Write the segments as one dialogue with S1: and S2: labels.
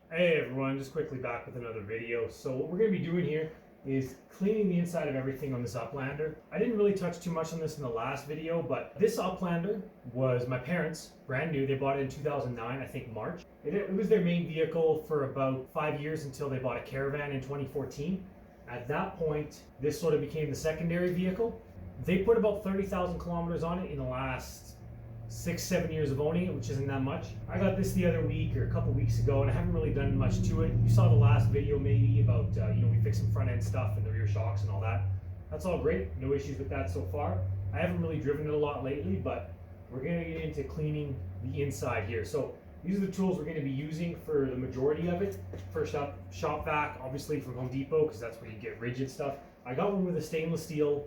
S1: Hey everyone, just quickly back with another video. So what we're going to be doing here is cleaning the inside of everything on this Uplander. I didn't really touch too much on this in the last video, but this Uplander was my parents, brand new. They bought it in 2009, I think March. It was their main vehicle for about 5 years until they bought a Caravan in 2014. At that point, this sort of became the secondary vehicle. They put about 30,000 kilometers on it in the last 6-7 years of owning it, which isn't that much. I got this the other week or a couple weeks ago, and I haven't really done much to it. You saw the last video maybe about we fixed some front end stuff and the rear shocks and all that. That's all great, no issues with that so far. I haven't really driven it a lot lately, but we're gonna get into cleaning the inside here. So these are the tools we're gonna be using for the majority of it. First up, shop vac, obviously from Home Depot, because that's where you get rigid stuff. I got one with a stainless steel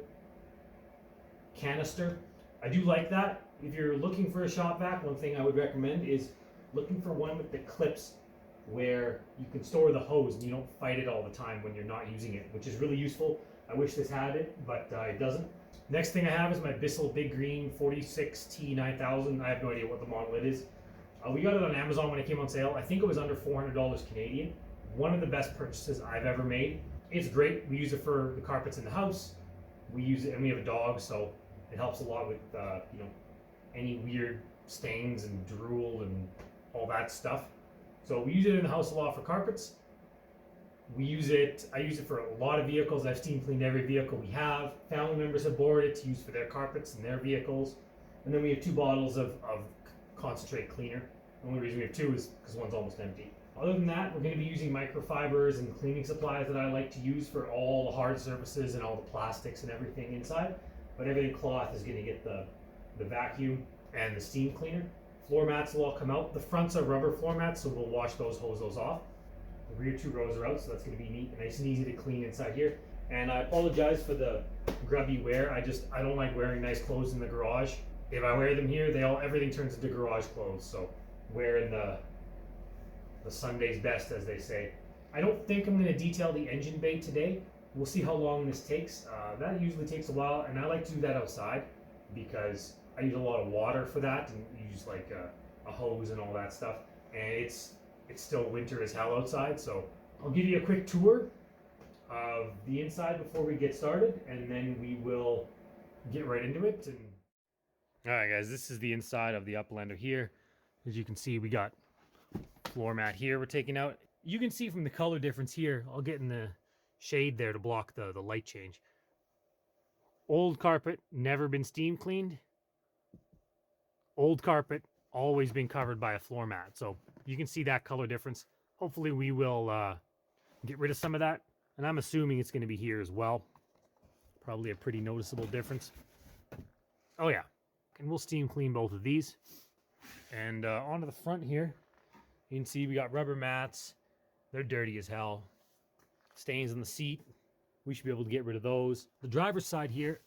S1: canister. I do like that. If you're looking for a shop vac, one thing I would recommend is looking for one with the clips where you can store the hose and you don't fight it all the time when you're not using it, which is really useful. I wish this had it, but it doesn't. Next thing I have is my Bissell Big Green 46T9000. I have no idea what the model it is. We got it on Amazon when it came on sale. I think it was under $400 Canadian. One of the best purchases I've ever made. It's great. We use it for the carpets in the house. We use it, and we have a dog, so it helps a lot with any weird stains and drool and all that stuff. So we use it in the house a lot for carpets. I use it for a lot of vehicles. I've steam cleaned every vehicle we have. Family members have borrowed it to use for their carpets and their vehicles. And then we have 2 bottles of concentrate cleaner. The only reason we have 2 is because one's almost empty. Other than that, we're going to be using microfibers and cleaning supplies that I like to use for all the hard surfaces and all the plastics and everything inside. But everything cloth is going to get the vacuum and the steam cleaner. Floor mats will all come out. The fronts are rubber floor mats, so we'll wash those, hose those off. The rear 2 rows are out, so that's going to be neat, nice and easy to clean inside here. And I apologize for the grubby wear. I don't like wearing nice clothes in the garage. If I wear them here, everything turns into garage clothes. So wearing the Sunday's best, as they say. I don't think I'm going to detail the engine bay today. We'll see how long this takes. That usually takes a while, and I like to do that outside because I use a lot of water for that and use like a hose and all that stuff. And it's still winter as hell outside, so I'll give you a quick tour of the inside before we get started, and then we will get right into it. All right, guys, this is the inside of the Uplander here. As you can see, we got floor mat here we're taking out. You can see from the color difference here, I'll get in the shade there to block the light change. Old carpet, never been steam cleaned. Old carpet, always been covered by a floor mat. So you can see that color difference. Hopefully we will get rid of some of that. And I'm assuming it's going to be here as well. Probably a pretty noticeable difference. Oh yeah. And we'll steam clean both of these. And onto the front here, you can see we got rubber mats. They're dirty as hell. Stains on the seat. We should be able to get rid of those. The driver's side here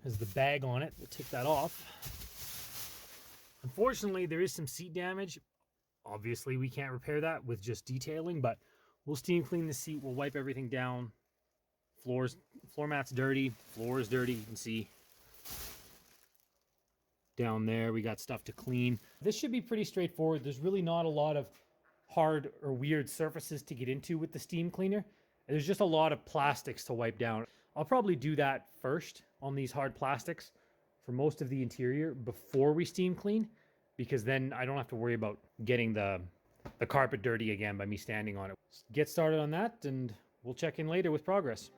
S1: has the bag on it. We'll take that off. Unfortunately, there is some seat damage. Obviously, we can't repair that with just detailing, but we'll steam clean the seat. We'll wipe everything down. Floor mat's dirty. Floor is dirty. You can see down there we got stuff to clean. This should be pretty straightforward. There's really not a lot of hard or weird surfaces to get into with the steam cleaner. There's just a lot of plastics to wipe down. I'll probably do that first on these hard plastics for most of the interior before we steam clean, because then I don't have to worry about getting the carpet dirty again by me standing on it. Get started on that, and we'll check in later with progress.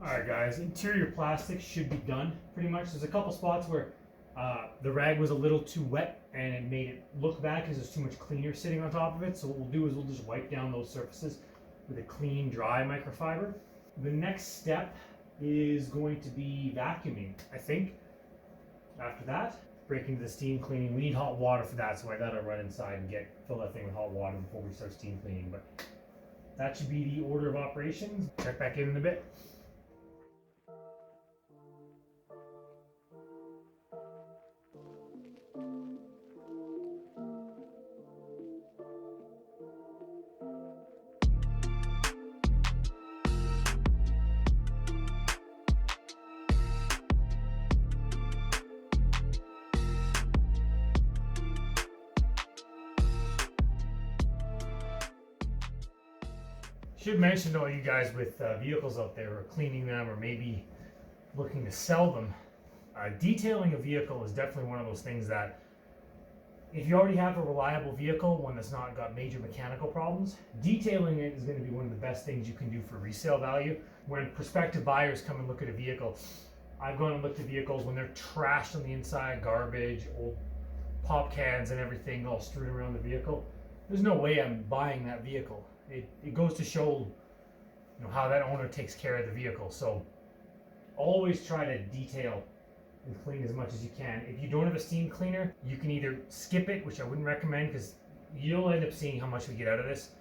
S1: Alright guys, interior plastic should be done pretty much. There's a couple spots where the rag was a little too wet and it made it look bad because there's too much cleaner sitting on top of it. So what we'll do is we'll just wipe down those surfaces with a clean, dry microfiber. The next step is going to be vacuuming, I think. After that, break into the steam cleaning. We need hot water for that, so I gotta run inside and fill that thing with hot water before we start steam cleaning. But that should be the order of operations. Check back in a bit. Should mention to all you guys with vehicles out there, or cleaning them, or maybe looking to sell them, detailing a vehicle is definitely one of those things that if you already have a reliable vehicle, one that's not got major mechanical problems, detailing it is going to be one of the best things you can do for resale value. When prospective buyers come and look at a vehicle, I've gone and looked at vehicles when they're trashed on the inside, garbage, old pop cans and everything all strewn around the vehicle. There's no way I'm buying that vehicle. It goes to show, how that owner takes care of the vehicle. So always try to detail and clean as much as you can. If you don't have a steam cleaner, you can either skip it, which I wouldn't recommend because you'll end up seeing how much we get out of this,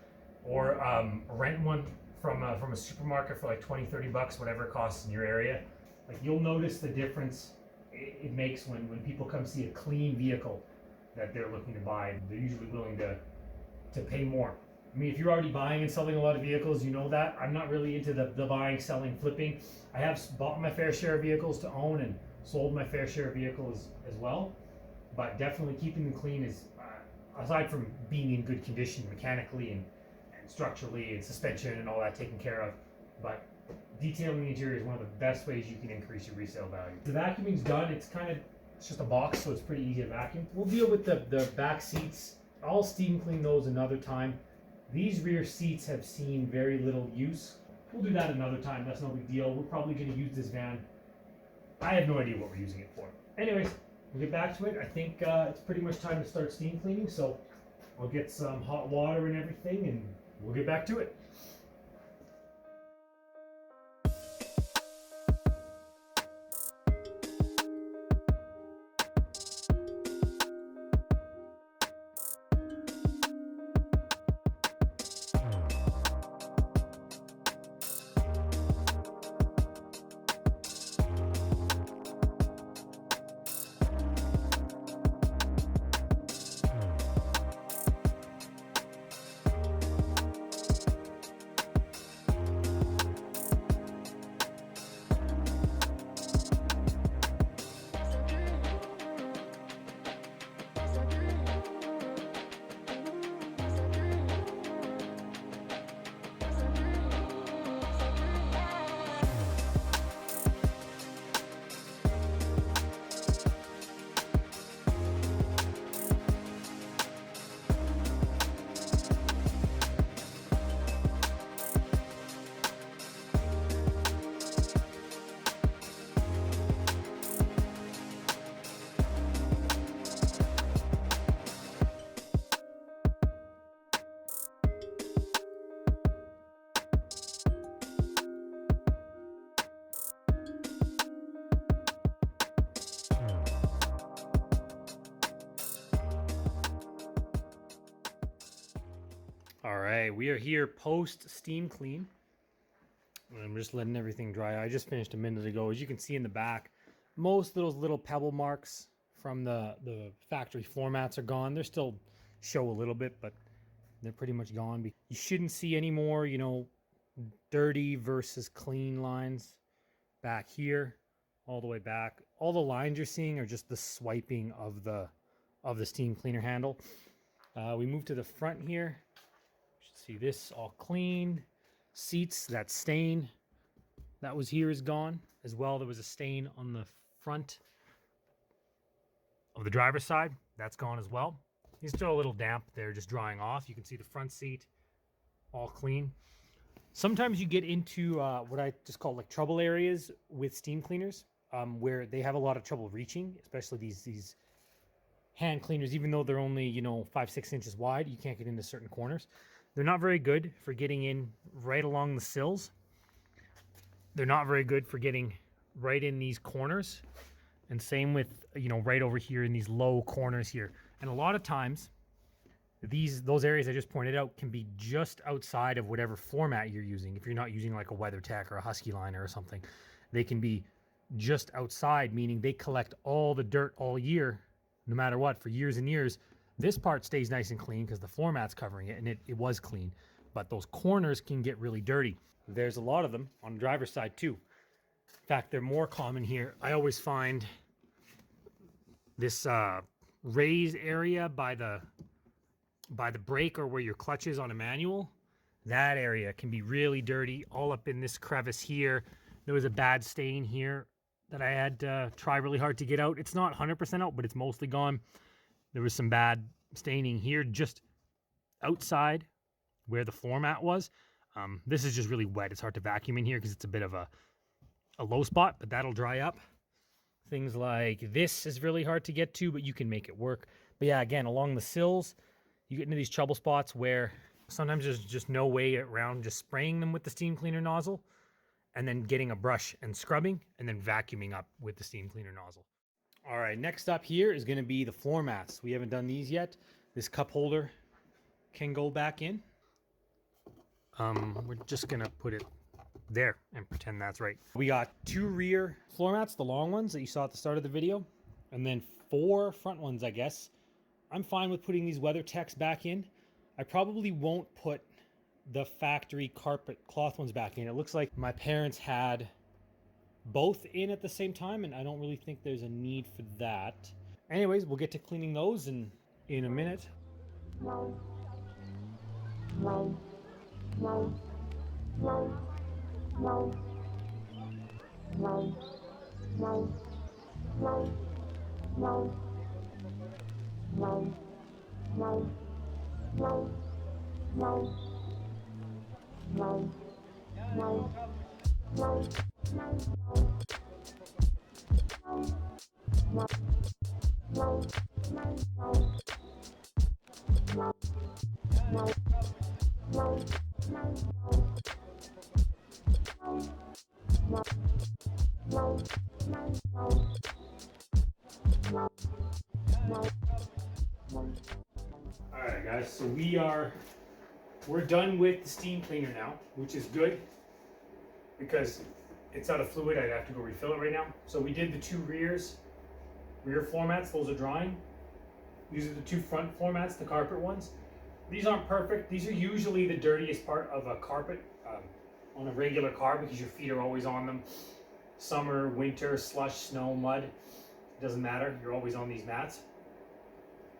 S1: or rent one from a supermarket for like 20, 30 bucks, whatever it costs in your area. Like, you'll notice the difference it makes when people come see a clean vehicle that they're looking to buy. They're usually willing to pay more. I mean, if you're already buying and selling a lot of vehicles, you know that. I'm not really into the buying, selling, flipping. I have bought my fair share of vehicles to own and sold my fair share of vehicles as well. But definitely keeping them clean is, aside from being in good condition mechanically and structurally and suspension and all that taken care of, but detailing the interior is one of the best ways you can increase your resale value. The vacuuming's done. It's just a box, so it's pretty easy to vacuum. We'll deal with the back seats. I'll steam clean those another time. These rear seats have seen very little use. We'll do that another time. That's no big deal. We're probably going to use this van. I have no idea what we're using it for. Anyways, we'll get back to it. I think it's pretty much time to start steam cleaning, so I'll get some hot water and everything, and we'll get back to it. All right, we are here post steam clean. I'm just letting everything dry. I just finished a minute ago. As you can see in the back, most of those little pebble marks from the factory floor mats are gone. They still show a little bit, but they're pretty much gone. You shouldn't see any more, dirty versus clean lines back here, all the way back. All the lines you're seeing are just the swiping of the steam cleaner handle. We move to the front here. You should see this all clean. Seats, that stain that was here is gone as well. There was a stain on the front of the driver's side. That's gone as well. It's still a little damp there, just drying off. You can see the front seat all clean. Sometimes you get into what I just call like trouble areas with steam cleaners, where they have a lot of trouble reaching, especially these hand cleaners. Even though they're only 5-6 inches wide, you can't get into certain corners. They're not very good for getting in right along the sills. They're not very good for getting right in these corners, and same with right over here in these low corners here. And a lot of times those areas I just pointed out can be just outside of whatever floor mat you're using. If you're not using like a WeatherTech or a Husky liner or something, they can be just outside, meaning they collect all the dirt all year, no matter what, for years and years. This part stays nice and clean because the floor mat's covering it, and it was clean. But those corners can get really dirty. There's a lot of them on the driver's side too. In fact, they're more common here. I always find this raised area by the brake, or where your clutch is on a manual. That area can be really dirty, all up in this crevice here. There was a bad stain here that I had to try really hard to get out. It's not 100% out, but it's mostly gone. There was some bad staining here just outside where the floor mat was. This is just really wet. It's hard to vacuum in here because it's a bit of a low spot, but that'll dry up. Things like this is really hard to get to, but you can make it work. But yeah, again, along the sills, you get into these trouble spots where sometimes there's just no way around just spraying them with the steam cleaner nozzle and then getting a brush and scrubbing and then vacuuming up with the steam cleaner nozzle. All right, next up here is going to be the floor mats. We haven't done these yet. This cup holder can go back in. We're just going to put it there and pretend that's right. We got 2 rear floor mats, the long ones that you saw at the start of the video, and then 4 front ones, I guess. I'm fine with putting these WeatherTechs back in. I probably won't put the factory carpet cloth ones back in. It looks like my parents had both in at the same time, and I don't really think there's a need for that. Anyways, we'll get to cleaning those in a minute. Alright guys, so we're done with the steam cleaner now, which is good because it's out of fluid. I'd have to go refill it right now. So we did the 2 rear floor mats, those are drying. These are the 2 front floor mats, the carpet ones. These aren't perfect. These are usually the dirtiest part of a carpet on a regular car because your feet are always on them. Summer, winter, slush, snow, mud, it doesn't matter. You're always on these mats.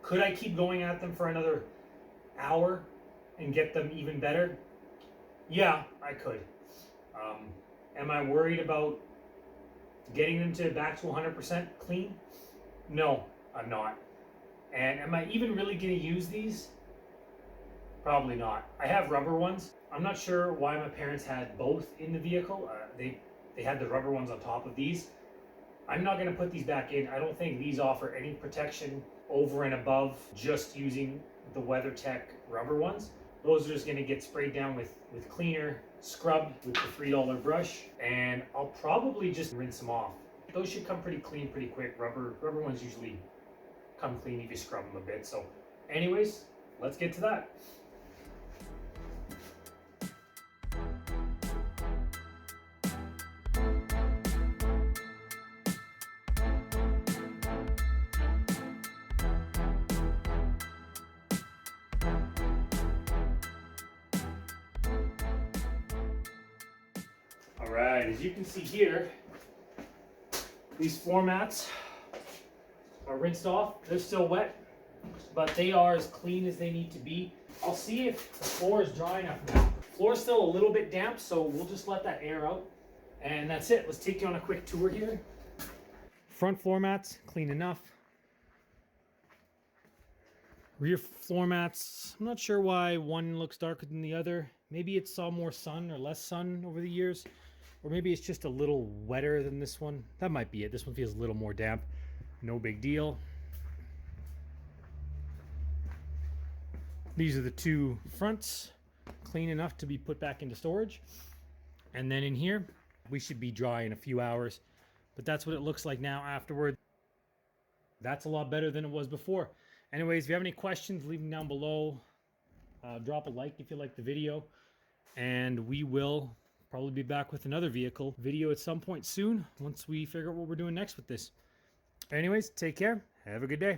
S1: Could I keep going at them for another hour and get them even better? Yeah, I could. Am I worried about getting them back to 100% clean? No, I'm not. And am I even really going to use these? Probably not. I have rubber ones. I'm not sure why my parents had both in the vehicle. They had the rubber ones on top of these. I'm not going to put these back in. I don't think these offer any protection over and above just using the WeatherTech rubber ones. Those are just going to get sprayed down with cleaner, scrubbed with the $3 brush, and I'll probably just rinse them off. Those should come pretty clean pretty quick. Rubber ones usually come clean if you scrub them a bit. So anyways, let's get to that. Alright, as you can see here, these floor mats are rinsed off. They're still wet, but they are as clean as they need to be. I'll see if the floor is dry enough now. The floor is still a little bit damp, so we'll just let that air out. And that's it. Let's take you on a quick tour here. Front floor mats, clean enough. Rear floor mats, I'm not sure why one looks darker than the other. Maybe it saw more sun or less sun over the years. Or maybe it's just a little wetter than this one. That might be it. This one feels a little more damp. No big deal. These are the two fronts, clean enough to be put back into storage. And then in here, we should be dry in a few hours. But that's what it looks like now afterward. That's a lot better than it was before. Anyways, if you have any questions, leave them down below. Drop a like if you like the video. And we will probably be back with another vehicle video at some point soon once we figure out what we're doing next with this. Anyways, take care. Have a good day.